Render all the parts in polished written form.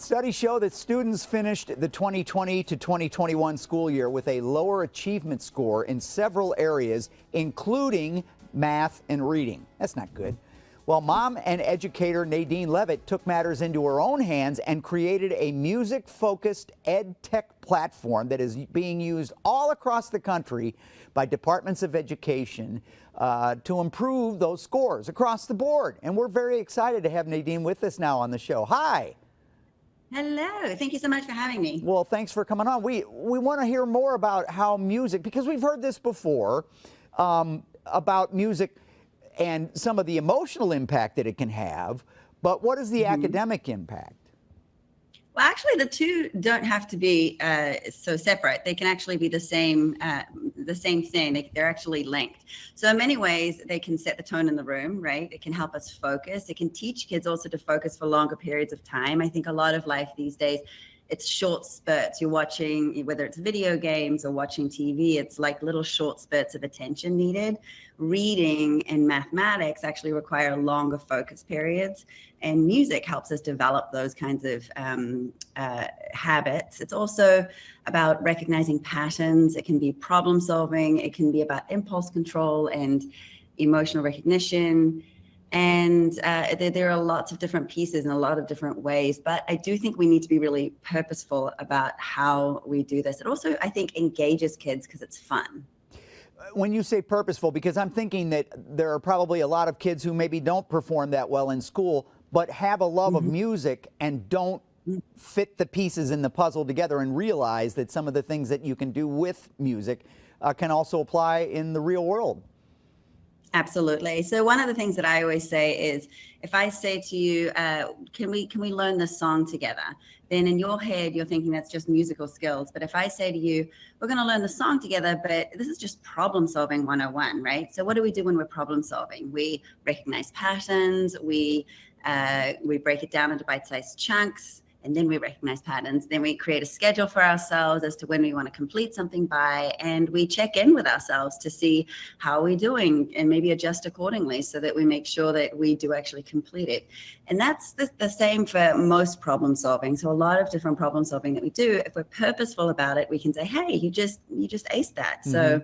Studies show that students finished the 2020 to 2021 school year with a lower achievement score in several areas, including math and reading. That's not good. Well, mom and educator Nadine Levitt took matters into her own hands and created a music-focused ed tech platform that is being used all across the country by departments of education to improve those scores across the board. And we're very excited to have Nadine with us now on the show. Hi. Hello, thank you so much for having me. Well, thanks for coming on. We want to hear more about how music, because we've heard this before, about music and some of the emotional impact that it can have, but what is the academic impact? Well, actually, the two don't have to be so separate. They can actually be the same thing. They're actually linked. So in many ways, they can set the tone in the room, right? It can help us focus. It can teach kids also to focus for longer periods of time. I think a lot of life these days, it's short spurts. You're watching, whether it's video games or watching TV, it's like little short spurts of attention needed. Reading and mathematics actually require longer focus periods, and music helps us develop those kinds of habits. It's also about recognizing patterns. It can be problem solving. It can be about impulse control and emotional recognition. And there are lots of different pieces in a lot of different ways, but I do think we need to be really purposeful about how we do this. It also, I think, engages kids because it's fun. When you say purposeful, because I'm thinking that there are probably a lot of kids who maybe don't perform that well in school, but have a love of music and don't fit the pieces in the puzzle together and realize that some of the things that you can do with music can also apply in the real world. Absolutely. So one of the things that I always say is, if I say to you, can we learn this song together? Then in your head, you're thinking that's just musical skills. But if I say to you, we're going to learn the song together, but this is just problem solving 101, right? So what do we do when we're problem solving? We recognize patterns, we break it down into bite-sized chunks, and then we recognize patterns. Then we create a schedule for ourselves as to when we want to complete something by, and we check in with ourselves to see how we're doing and maybe adjust accordingly so that we make sure that we do actually complete it. And that's the same for most problem solving. So a lot of different problem solving that we do, if we're purposeful about it, we can say, hey, you just aced that. So,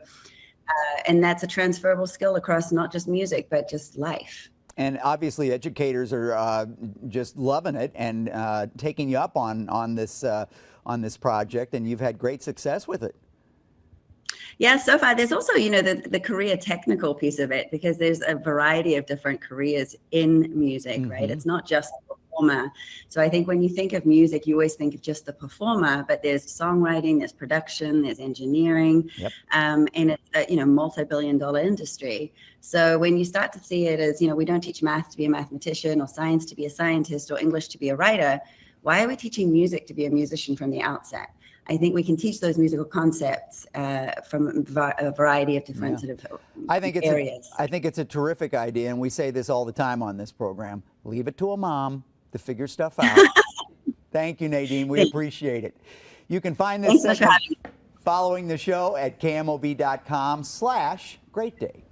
and that's a transferable skill across not just music, but just life. And obviously educators are just loving it and taking you up on this project, and you've had great success with it. Yeah, so far. There's also, the career technical piece of it, because there's a variety of different careers in music, right? It's not just the performer. So I think when you think of music, you always think of just the performer, but there's songwriting, there's production, there's engineering, and it's a multi-billion-dollar industry. So when you start to see it as, we don't teach math to be a mathematician or science to be a scientist or English to be a writer, why are we teaching music to be a musician from the outset? I think we can teach those musical concepts from a variety of different sort of areas. I think it's a terrific idea, and we say this all the time on this program. Leave it to a mom to figure stuff out. Thank you, Nadine. We appreciate it. You can find this segment following the show at KMOV.com/GreatDay.